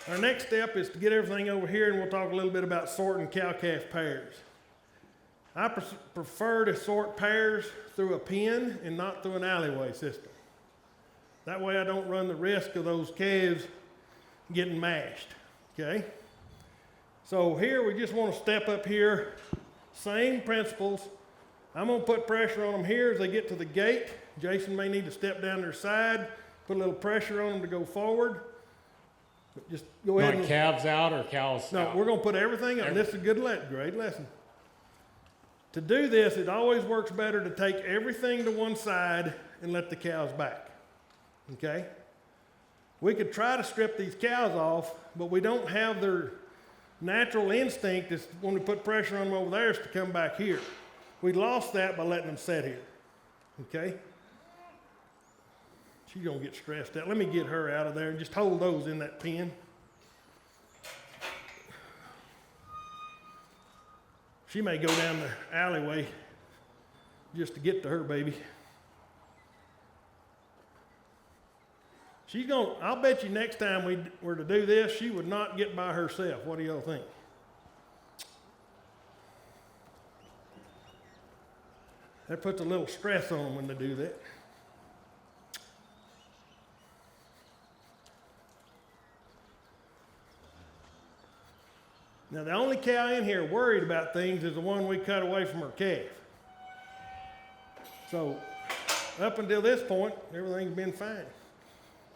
Our next step is to get everything over here, and we'll talk a little bit about sorting cow-calf pairs. I prefer to sort pairs through a pen and not through an alleyway system. That way I don't run the risk of those calves getting mashed, okay? So here we just want to step up here, same principles. I'm going to put pressure on them here as they get to the gate. Jason may need to step down their side, put a little pressure on them to go forward. But just go ahead. Like calves out or cows No, out? we're going to put everything on. This is a great lesson. To do this, it always works better to take everything to one side and let the cows back, okay? We could try to strip these cows off, but we don't have their natural instinct is when we put pressure on them over there is to come back here. We lost that by letting them sit here, okay? She's gonna get stressed out. Let me get her out of there and just hold those in that pen. She may go down the alleyway just to get to her baby. I'll bet you next time we were to do this, she would not get by herself. What do y'all think? That puts a little stress on them when they do that. Now, the only cow in here worried about things is the one we cut away from her calf. So, up until this point, everything's been fine.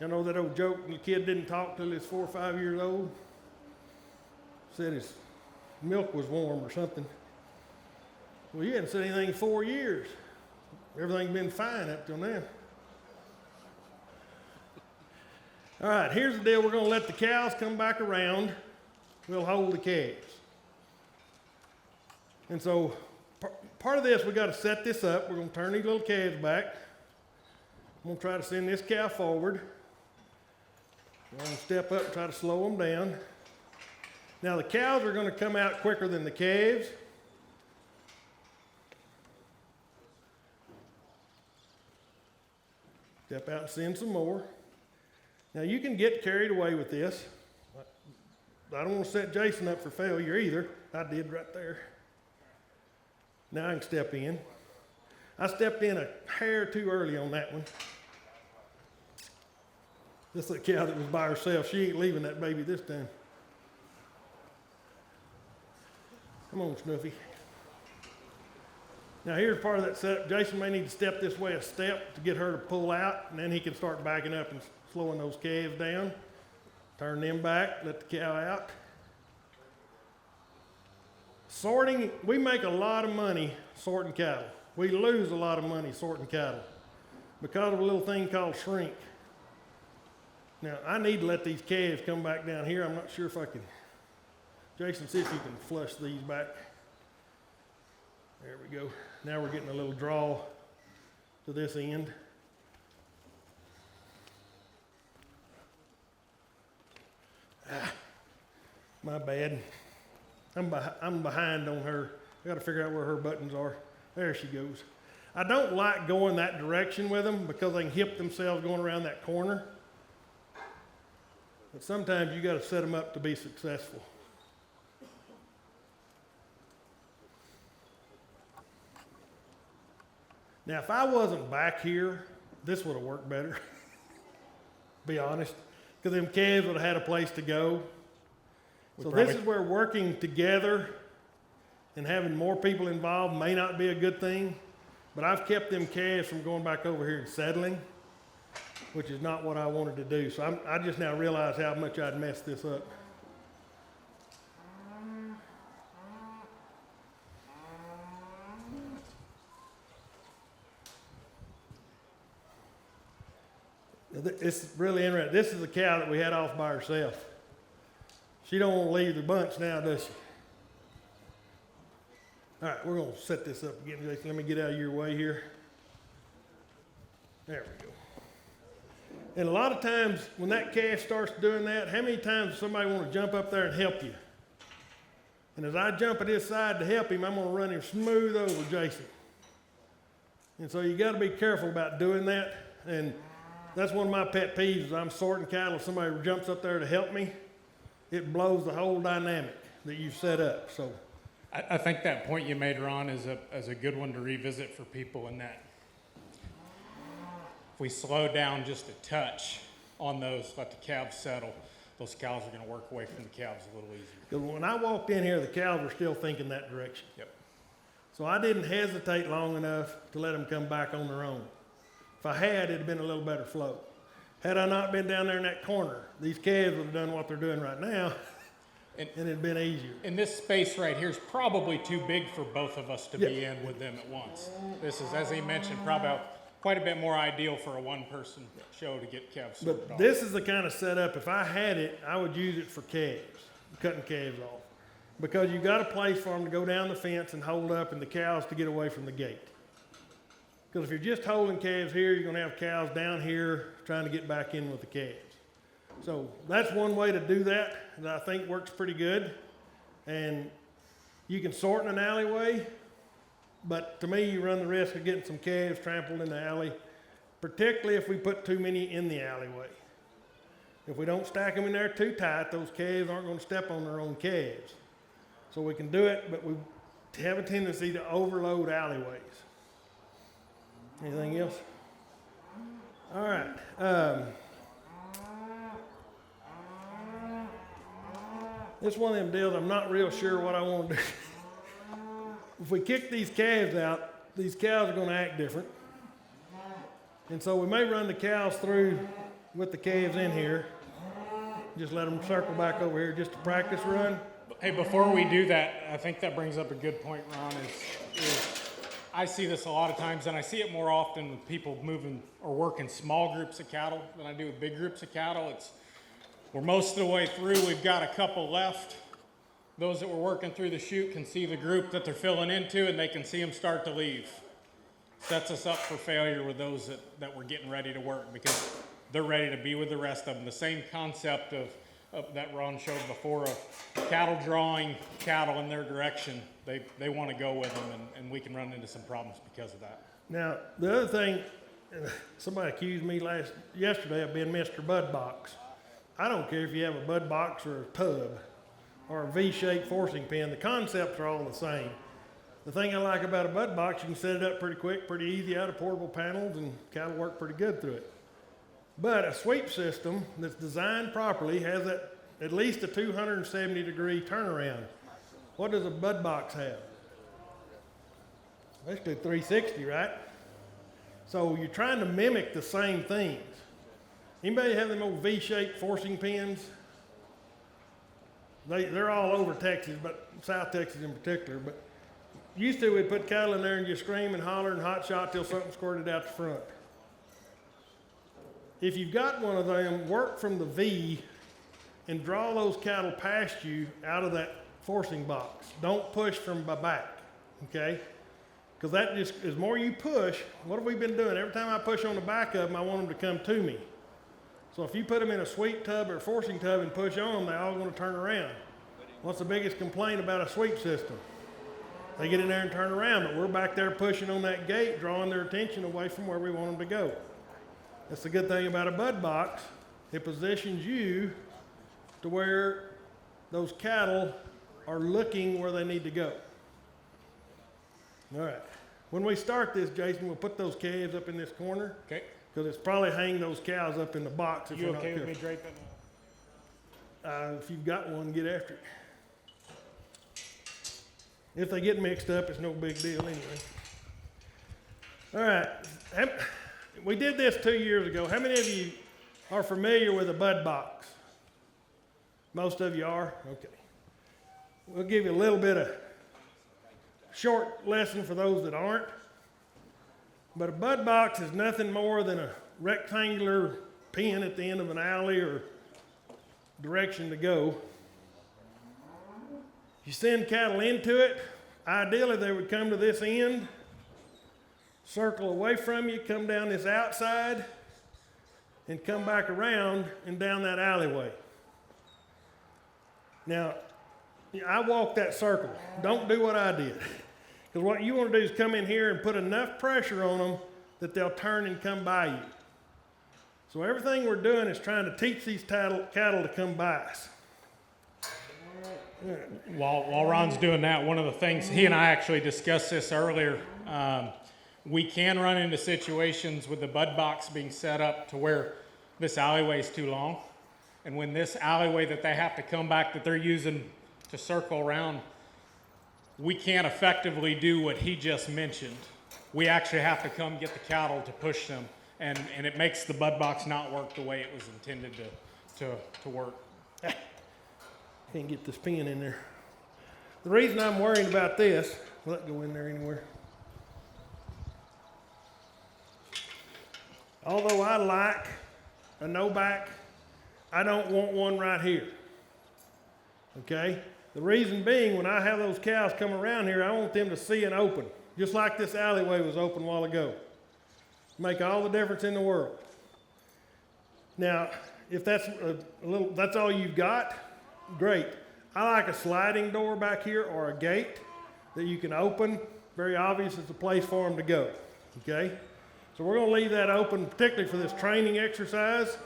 You know that old joke, the kid didn't talk till he was 4 or 5 years old? Said his milk was warm or something. Well, you hadn't said anything in 4 years. Everything's been fine up till now. All right, here's the deal. We're going to let the cows come back around. We'll hold the calves. And so part of this, we got to set this up. We're going to turn these little calves back. I'm going to try to send this cow forward. We're going to step up and try to slow them down. Now the cows are going to come out quicker than the calves. Step out and send some more. Now you can get carried away with this. I don't want to set Jason up for failure either. I did right there. Now I can step in. I stepped in a hair too early on that one. This is a cow that was by herself. She ain't leaving that baby this time. Come on, Snuffy. Now here's part of that setup. Jason may need to step this way a step to get her to pull out, and then he can start backing up and slowing those calves down. Turn them back, let the cow out. Sorting, we make a lot of money sorting cattle. We lose a lot of money sorting cattle because of a little thing called shrink. Now, I need to let these calves come back down here. I'm not sure if I can. Jason, see if you can flush these back. There we go. Now we're getting a little draw to this end. My bad. I'm behind on her. I got to figure out where her buttons are. There she goes. I don't like going that direction with them because they can hip themselves going around that corner. But sometimes you got to set them up to be successful. Now, if I wasn't back here, this would have worked better. Be honest, because them calves would have had a place to go. So this is where working together and having more people involved may not be a good thing, but I've kept them calves from going back over here and settling, which is not what I wanted to do. So I just now realize how much I'd messed this up. It's really interesting. This is a cow that we had off by herself. She don't want to leave the bunch now, does she? All right, we're going to set this up again, Jason. Let me get out of your way here. There we go. And a lot of times when that calf starts doing that, how many times does somebody want to jump up there and help you? And as I jump at his side to help him, I'm going to run him smooth over Jason. And so you got to be careful about doing that. And that's one of my pet peeves is I'm sorting cattle. If somebody jumps up there to help me, it blows the whole dynamic that you've set up. So I think that point you made, Ron, is a good one to revisit for people in that if we slow down just a touch on those, let the calves settle, those cows are going to work away from the calves a little easier. Because when I walked in here, the cows were still thinking that direction. Yep. So I didn't hesitate long enough to let them come back on their own. If I had, it'd have been a little better flow. Had I not been down there in that corner, these calves would have done what they're doing right now, and it'd been easier. And this space right here is probably too big for both of us to be in with them at once. This is, as he mentioned, probably quite a bit more ideal for a one-person show to get calves sorted off. But this is the kind of setup, if I had it, I would use it for calves, cutting calves off. Because you've got a place for them to go down the fence and hold up and the cows to get away from the gate. Because if you're just holding calves here, you're going to have cows down here trying to get back in with the calves. So that's one way to do that I think works pretty good. And you can sort in an alleyway, but to me, you run the risk of getting some calves trampled in the alley, particularly if we put too many in the alleyway. If we don't stack them in there too tight, those calves aren't going to step on their own calves. So we can do it, but we have a tendency to overload alleyways. Anything else? All right. This one of them deals, I'm not real sure what I want to do. If we kick these calves out, these cows are going to act different. And so we may run the cows through with the calves in here. Just let them circle back over here, just a practice run. Hey, before we do that, I think that brings up a good point, Ron, is I see this a lot of times, and I see it more often with people moving or working small groups of cattle than I do with big groups of cattle. We're most of the way through, we've got a couple left. Those that were working through the chute can see the group that they're filling into, and they can see them start to leave. Sets us up for failure with those that we're getting ready to work because they're ready to be with the rest of them. The same concept of that Ron showed before of cattle drawing cattle in their direction. They want to go with them, and we can run into some problems because of that. Now, the other thing, somebody accused me yesterday of being Mr. Bud Box. I don't care if you have a bud box or a tub or a V-shaped forcing pen. The concepts are all the same. The thing I like about a bud box, you can set it up pretty quick, pretty easy out of portable panels, and cattle work pretty good through it. But a sweep system that's designed properly has at least a 270-degree turnaround. What does a bud box have? Basically 360, right? So you're trying to mimic the same things. Anybody have them old V-shaped forcing pins? They're all over Texas, but South Texas in particular. But used to, we'd put cattle in there and just scream and holler and hot shot till something squirted out the front. If you've got one of them, work from the V and draw those cattle past you out of that forcing box. Don't push from the back, okay? Because that just, as more you push, what have we been doing? Every time I push on the back of them, I want them to come to me. So if you put them in a sweep tub or a forcing tub and push on them, they're all going to turn around. What's the biggest complaint about a sweep system? They get in there and turn around, but we're back there pushing on that gate, drawing their attention away from where we want them to go. That's the good thing about a bud box. It positions you to where those cattle are looking where they need to go. All right. When we start this, Jason, we'll put those calves up in this corner. Okay. Because it's probably hang those cows up in the box if You you're not okay with careful. me draping? If you've got one, get after it. If they get mixed up, it's no big deal anyway. All right. We did this 2 years ago. How many of you are familiar with a bud box? Most of you are? Okay. We'll give you a little bit of short lesson for those that aren't. But a bud box is nothing more than a rectangular pin at the end of an alley or direction to go. You send cattle into it, ideally they would come to this end, circle away from you, come down this outside, and come back around and down that alleyway. Now, I walk that circle. Don't do what I did. Because what you want to do is come in here and put enough pressure on them that they'll turn and come by you. So everything we're doing is trying to teach these cattle to come by us. While Ron's doing that, one of the things, he and I actually discussed this earlier, we can run into situations with the bud box being set up to where this alleyway is too long. And when this alleyway that they have to come back that they're using to circle around, we can't effectively do what he just mentioned. We actually have to come get the cattle to push them. And it makes the bud box not work the way it was intended to work. Can't get this pin in there. The reason I'm worrying about this, will that go in there anywhere? Although I like a no back, I don't want one right here. Okay? The reason being, when I have those cows come around here, I want them to see an open, just like this alleyway was open a while ago. Make all the difference in the world. Now, if that's that's all you've got, great. I like a sliding door back here or a gate that you can open. Very obvious it's a place for them to go. Okay? So we're going to leave that open, particularly for this training exercise.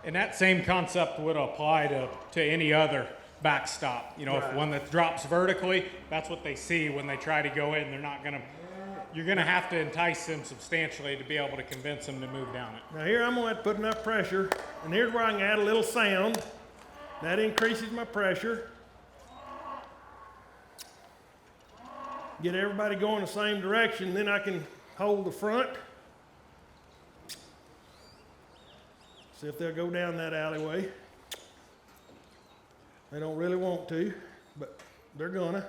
And that same concept would apply to any other backstop. You know, Right. if one that drops vertically, that's what they see when they try to go in. You're gonna have to entice them substantially to be able to convince them to move down it. Now here I'm going to have to put enough pressure, and here's where I can add a little sound. That increases my pressure. Get everybody going the same direction, then I can hold the front. See if they'll go down that alleyway. They don't really want to, but they're gonna.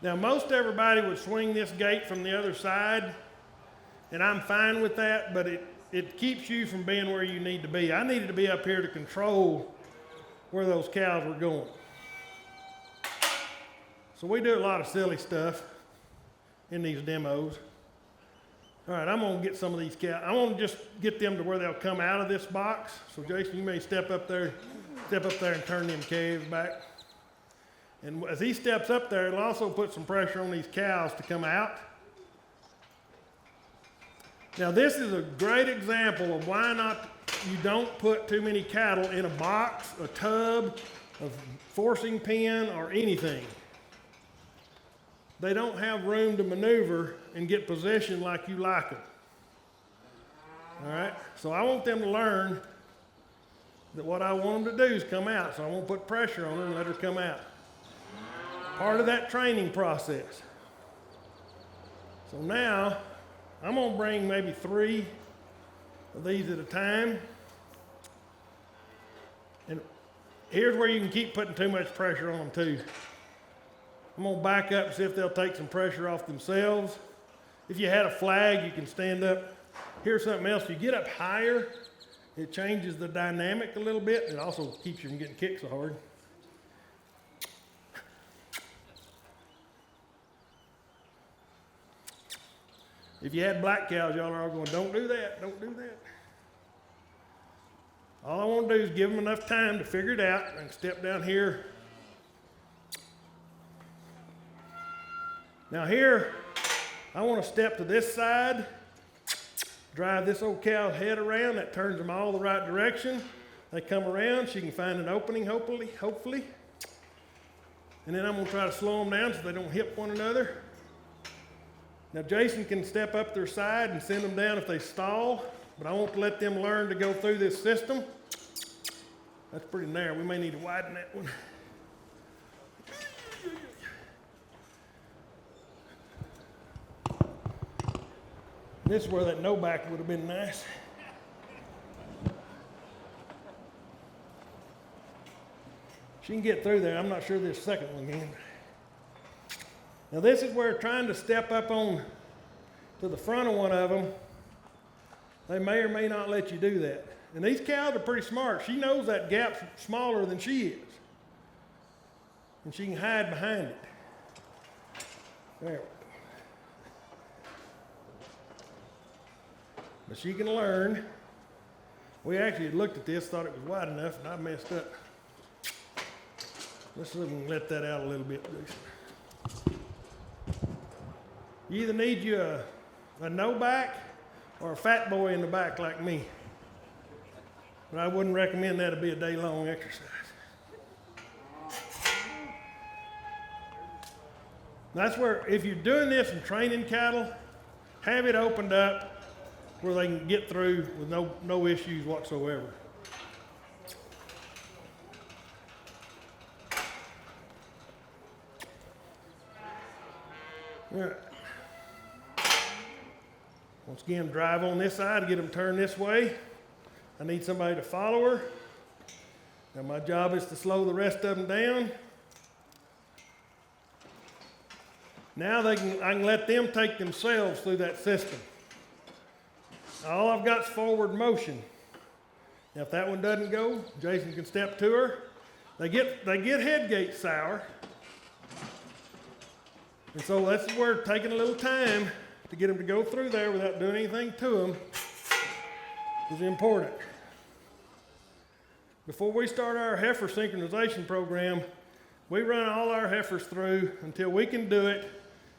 Now most everybody would swing this gate from the other side, and I'm fine with that, but it keeps you from being where you need to be. I needed to be up here to control where those cows were going. So we do a lot of silly stuff in these demos. All right, I'm gonna get some of these cows. I want to just get them to where they'll come out of this box. So Jason, you may step up there and turn them calves back. And as he steps up there, it'll also put some pressure on these cows to come out. Now this is a great example of why you don't put too many cattle in a box, a tub, a forcing pen, or anything. They don't have room to maneuver and get positioned like you like them. All right? So I want them to learn that what I want them to do is come out. So I won't put pressure on her and let her come out. Part of that training process. So now I'm going to bring maybe 3 of these at a time. And here's where you can keep putting too much pressure on them too. I'm going to back up and see if they'll take some pressure off themselves. If you had a flag, you can stand up. Here's something else. If you get up higher, it changes the dynamic a little bit. It also keeps you from getting kicked so hard. If you had black cows, y'all are all going, don't do that, don't do that. All I want to do is give them enough time to figure it out and step down here. Now here, I want to step to this side, drive this old cow's head around. That turns them all the right direction. They come around, she can find an opening, hopefully. And then I'm going to try to slow them down so they don't hit one another. Now Jason can step up their side and send them down if they stall, but I want to let them learn to go through this system. That's pretty narrow. We may need to widen that one. This is where that no back would have been nice. She can get through there. I'm not sure this second one can. Now this is where trying to step up on to the front of one of them, they may or may not let you do that. And these cows are pretty smart. She knows that gap's smaller than she is. And she can hide behind it. There. But she can learn. We actually had looked at this, thought it was wide enough, and I messed up. Let's see if we can let that out a little bit, Jason. You either need you a no back or a fat boy in the back like me. but I wouldn't recommend that to be a day-long exercise. That's where, if you're doing this and training cattle, have it opened up where they can get through with no issues whatsoever. All right. Once again, drive on this side to get them turned this way. I need somebody to follow her. Now my job is to slow the rest of them down. Now I can let them take themselves through that system. All I've got is forward motion. Now if that one doesn't go, Jason can step to her. They get head gate sour. And so that's where taking a little time to get them to go through there without doing anything to them is important. Before we start our heifer synchronization program, we run all our heifers through until we can do it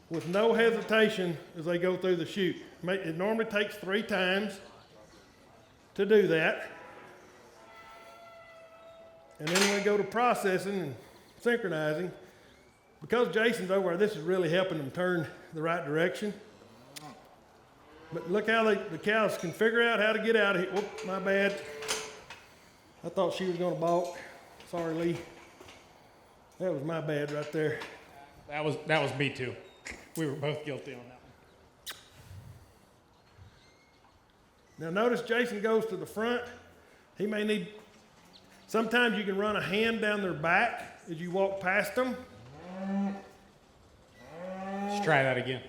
with no hesitation as they go through the chute. It normally takes 3 times to do that. And then we go to processing and synchronizing. Because Jason's over there, this is really helping them turn the right direction. But look how the cows can figure out how to get out of here. Whoop, my bad. I thought she was going to balk. Sorry, Lee. That was my bad right there. That was me too. We were both guilty on that one. Now notice Jason goes to the front. He may need, sometimes you can run a hand down their back as you walk past them. Let's try that again.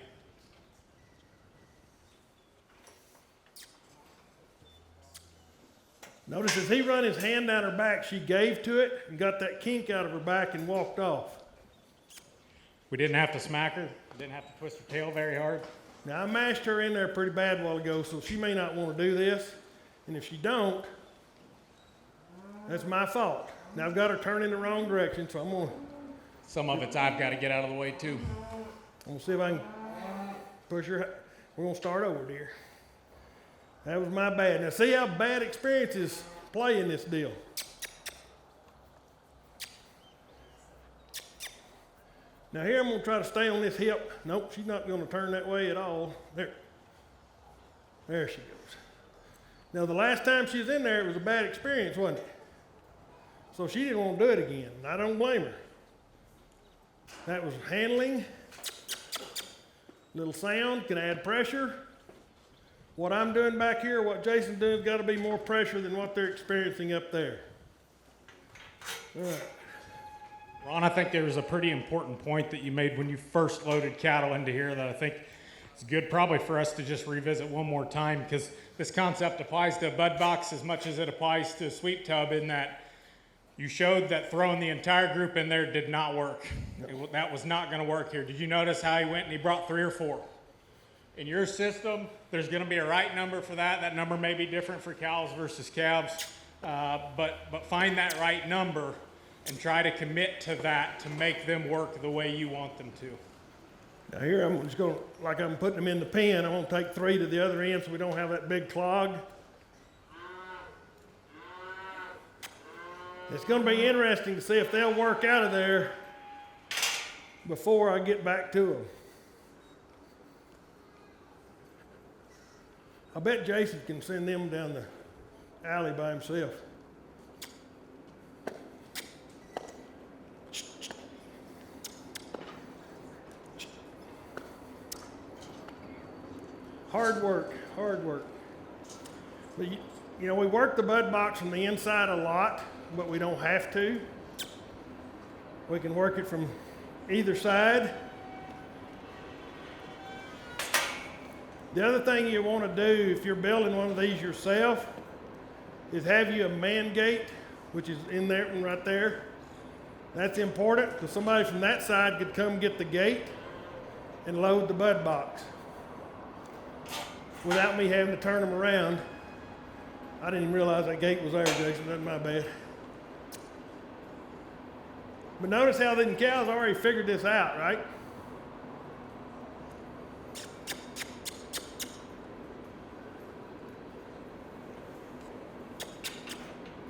Notice as he run his hand down her back, she gave to it and got that kink out of her back and walked off. We didn't have to smack her. Didn't have to twist her tail very hard. Now I mashed her in there pretty bad a while ago, so she may not want to do this. And if she don't, that's my fault. Now I've got her turning the wrong direction, so I'm gonna. Some of it's I've got to get out of the way too. I'm gonna see if I can push her. We're gonna start over, dear. That was my bad. Now see how bad experiences play in this deal. Now here I'm gonna try to stay on this hip. Nope, she's not gonna turn that way at all. There she goes. Now the last time she was in there, it was a bad experience, wasn't it? So she didn't want to do it again. I don't blame her. That was handling. Little sound can add pressure. What I'm doing back here, what Jason's doing, has got to be more pressure than what they're experiencing up there. All right. Ron, I think there was a pretty important point that you made when you first loaded cattle into here that I think it's good probably for us to just revisit one more time, because this concept applies to a bud box as much as it applies to a sweep tub, in that you showed that throwing the entire group in there did not work. That was not going to work here. Did you notice how he went and he brought 3 or 4? In your system, there's going to be a right number for that. That number may be different for cows versus calves, but find that right number and try to commit to that to make them work the way you want them to. Now here I'm just going, like I'm putting them in the pen, I'm going to take 3 to the other end so we don't have that big clog. It's going to be interesting to see if they'll work out of there before I get back to them. I bet Jason can send them down the alley by himself. Hard work, hard work. But you know, we work the bud box from the inside a lot, but we don't have to. We can work it from either side. The other thing you want to do if you're building one of these yourself is have you a man gate, which is in there and right there. That's important because somebody from that side could come get the gate and load the bud box without me having to turn them around. I didn't even realize that gate was there, Jason. That's my bad. But notice how the cows already figured this out, right?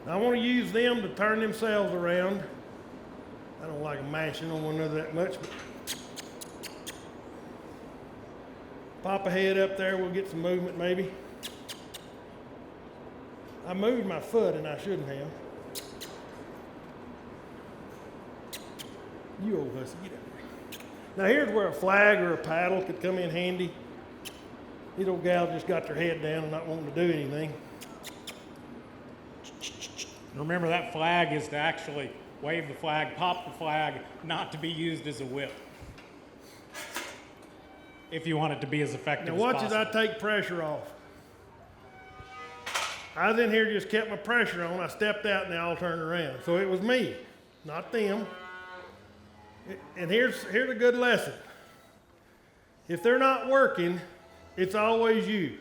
I want to use them to turn themselves around. I don't like them mashing on one another that much, but pop a head up there, we'll get some movement maybe. I moved my foot and I shouldn't have. You old hussy, get up there. Now here's where a flag or a paddle could come in handy. These old gals just got their head down and not wanting to do anything. Remember, that flag is to actually wave the flag, pop the flag, not to be used as a whip. If you want it to be as effective Now as watch as I possible. take pressure off. I was in here, just kept my pressure on. I stepped out and they all turned around. So it was me, not them. And here's a good lesson. If they're not working, it's always you.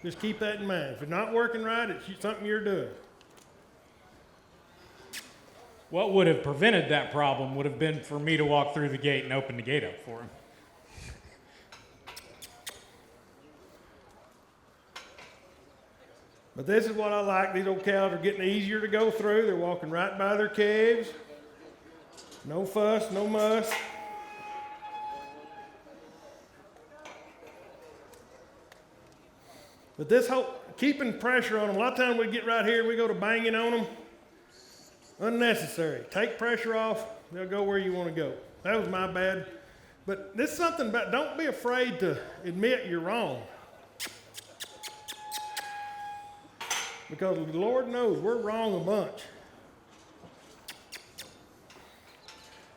Just keep that in mind. If it's not working right, it's something you're doing. What would have prevented that problem would have been for me to walk through the gate and open the gate up for him. But this is what I like. These old cows are getting easier to go through. They're walking right by their calves. No fuss, no muss. But this whole keeping pressure on them, a lot of times we get right here and we go to banging on them. Unnecessary. Take pressure off, they'll go where you want to go. That was my bad. But this is something about, don't be afraid to admit you're wrong. Because the Lord knows we're wrong a bunch.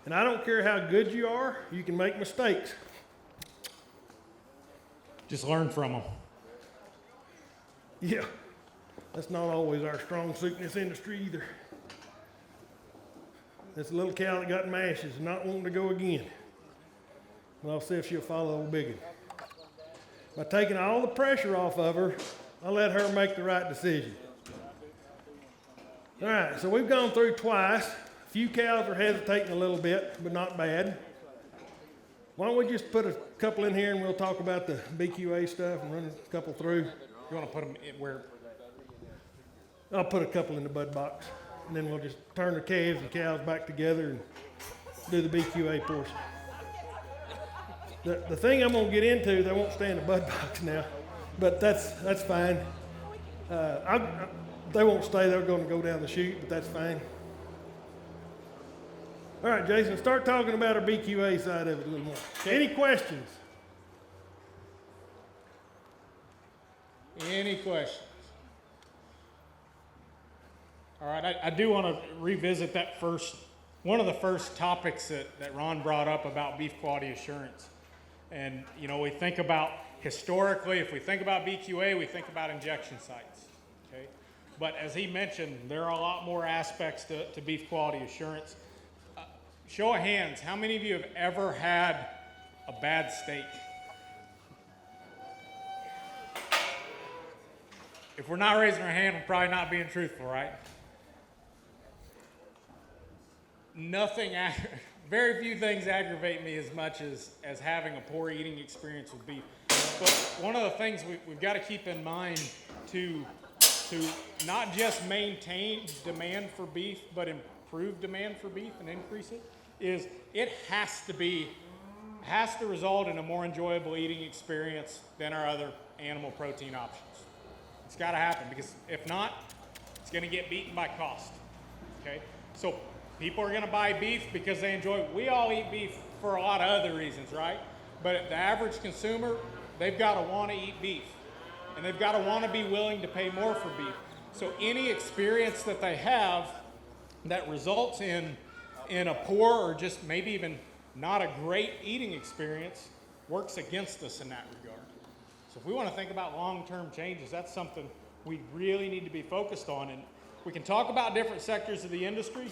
And I don't care how good you are, you can make mistakes. Just learn from them. Yeah, that's not always our strong suit in this industry either. This little cow that got mashes and not wanting to go again. Well, I'll see if she'll follow old Biggin. By taking all the pressure off of her, I let her make the right decision. All right, so we've gone through twice. A few cows are hesitating a little bit, but not bad. Why don't we just put a couple in here and we'll talk about the BQA stuff and run a couple through. You want to put them where? I'll put a couple in the bud box, and then we'll just turn the calves and cows back together and do the BQA portion. The thing I'm going to get into, they won't stay in the bud box now, but that's fine. They won't stay, they're going to go down the chute, but that's fine. All right, Jason, start talking about our BQA side of it a little more. Any questions? Any questions? All right, I do want to revisit that one of the first topics that Ron brought up about beef quality assurance. And, you know, we think about, historically, if we think about BQA, we think about injection sites, okay? But as he mentioned, there are a lot more aspects to beef quality assurance. Show of hands, how many of you have ever had a bad steak? If we're not raising our hand, we're probably not being truthful, right? Very few things aggravate me as much as having a poor eating experience with beef. But one of the things we've got to keep in mind to not just maintain demand for beef, but improve demand for beef and increase it, is it has to result in a more enjoyable eating experience than our other animal protein options. It's got to happen, because if not, it's going to get beaten by cost. Okay, so people are going to buy beef because they enjoy it. We all eat beef for a lot of other reasons, right? But the average consumer, they've got to want to eat beef, and they've got to want to be willing to pay more for beef. So any experience that they have that results in a poor or just maybe even not a great eating experience works against us in that regard. So if we want to think about long-term changes, that's something we really need to be focused on. And we can talk about different sectors of the industry.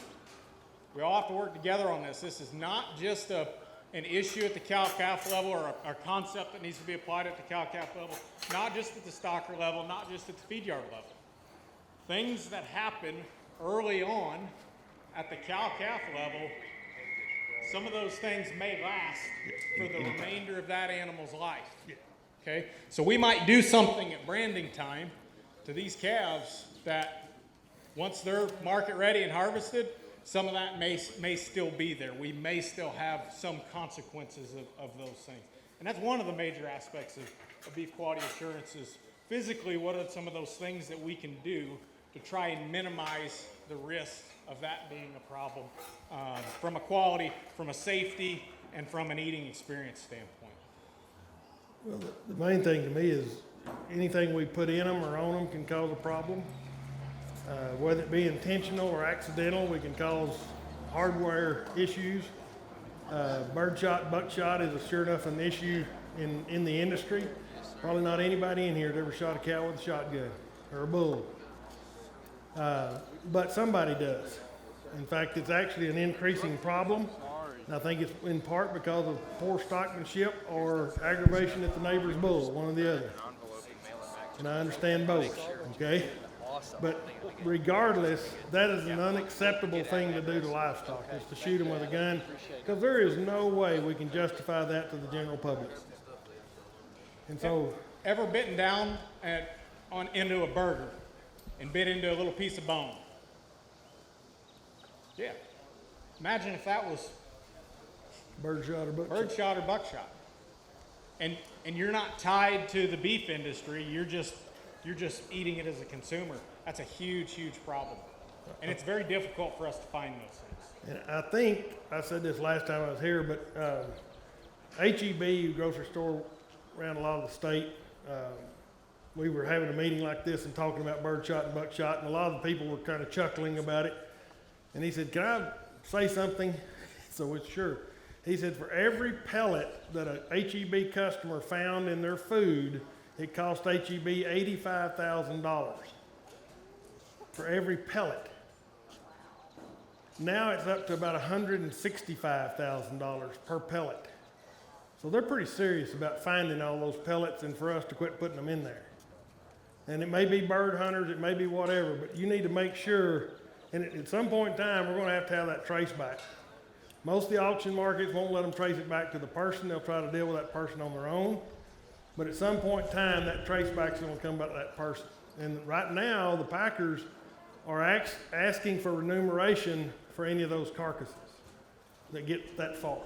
We all have to work together on this. This is not just an issue at the cow-calf level, or a concept that needs to be applied at the cow-calf level, not just at the stocker level, not just at the feed yard level. Things that happen early on at the cow-calf level, some of those things may last for the remainder of that animal's life. Okay, so we might do something at branding time to these calves that Once they're market ready and harvested, some of that may still be there. We may still have some consequences of those things. And that's one of the major aspects of beef quality assurance is physically what are some of those things that we can do to try and minimize the risk of that being a problem from a quality, from a safety, and from an eating experience standpoint. Well, the main thing to me is anything we put in them or on them can cause a problem. Whether it be intentional or accidental, we can cause hardware issues. Birdshot, buckshot is sure enough an issue in the industry. Probably not anybody in here has ever shot a cow with a shotgun or a bull. But somebody does. In fact, it's actually an increasing problem. And I think it's in part because of poor stockmanship or aggravation at the neighbor's bull, one or the other. And I understand both, okay? But regardless, that is an unacceptable thing to do to livestock, is to shoot them with a gun, because there is no way we can justify that to the general public. And so, ever bitten down into a burger and bit into a little piece of bone? Yeah. Imagine if that was birdshot or buckshot. Birdshot or buckshot. And you're not tied to the beef industry, you're just eating it as a consumer. That's a huge, huge problem. And it's very difficult for us to find those things. And I think, I said this last time I was here, but HEB, grocery store around a lot of the state, we were having a meeting like this and talking about birdshot and buckshot, and a lot of the people were kind of chuckling about it. And he said, "Can I say something?" So it's sure. He said, for every pellet that a HEB customer found in their food, it cost HEB $85,000 for every pellet. Now it's up to about $165,000 per pellet. So they're pretty serious about finding all those pellets and for us to quit putting them in there. And it may be bird hunters, it may be whatever, but you need to make sure, and at some point in time, we're going to have that trace back. Most of the auction markets won't let them trace it back to the person. They'll try to deal with that person on their own. But at some point in time, that trace back is going to come back to that person. And right now, the packers are asking for remuneration for any of those carcasses that get that far.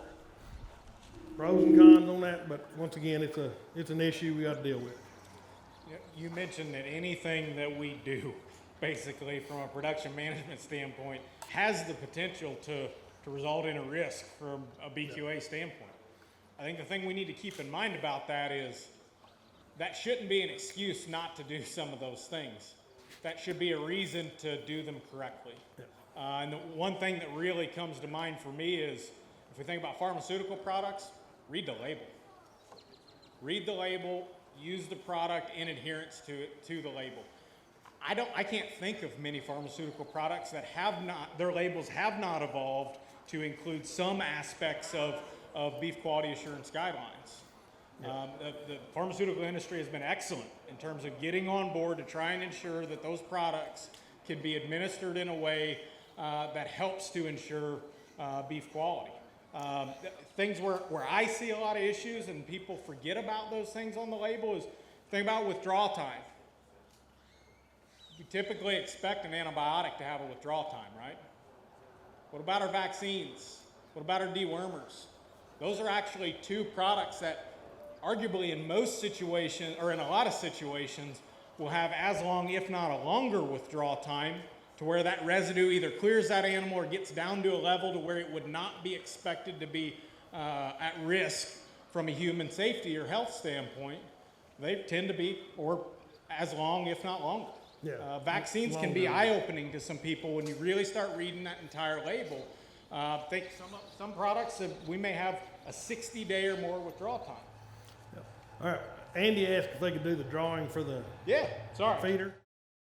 Pros and cons on that, but once again, it's an issue we got to deal with. You mentioned that anything that we do, basically from a production management standpoint, has the potential to result in a risk from a BQA standpoint. I think the thing we need to keep in mind about that is that shouldn't be an excuse not to do some of those things. That should be a reason to do them correctly. Yeah. And the one thing that really comes to mind for me is, if we think about pharmaceutical products, read the label. Read the label, use the product in adherence to the label. I can't think of many pharmaceutical products that their labels have not evolved to include some aspects of beef quality assurance guidelines. Yeah. The pharmaceutical industry has been excellent in terms of getting on board to try and ensure that those products can be administered in a way that helps to ensure beef quality. Things where I see a lot of issues and people forget about those things on the label is, think about withdrawal time. You typically expect an antibiotic to have a withdrawal time, right? What about our vaccines? What about our dewormers? Those are actually two products that arguably in most situations, or in a lot of situations, will have as long, if not a longer withdrawal time, to where that residue either clears that animal or gets down to a level to where it would not be expected to be at risk from a human safety or health standpoint. They tend to be, or as long, if not longer. Yeah. Vaccines can be eye-opening to some people when you really start reading that entire label. Think some products that we may have a 60-day or more withdrawal time. Yeah. All right. Andy asked if they could do the drawing for the feeder.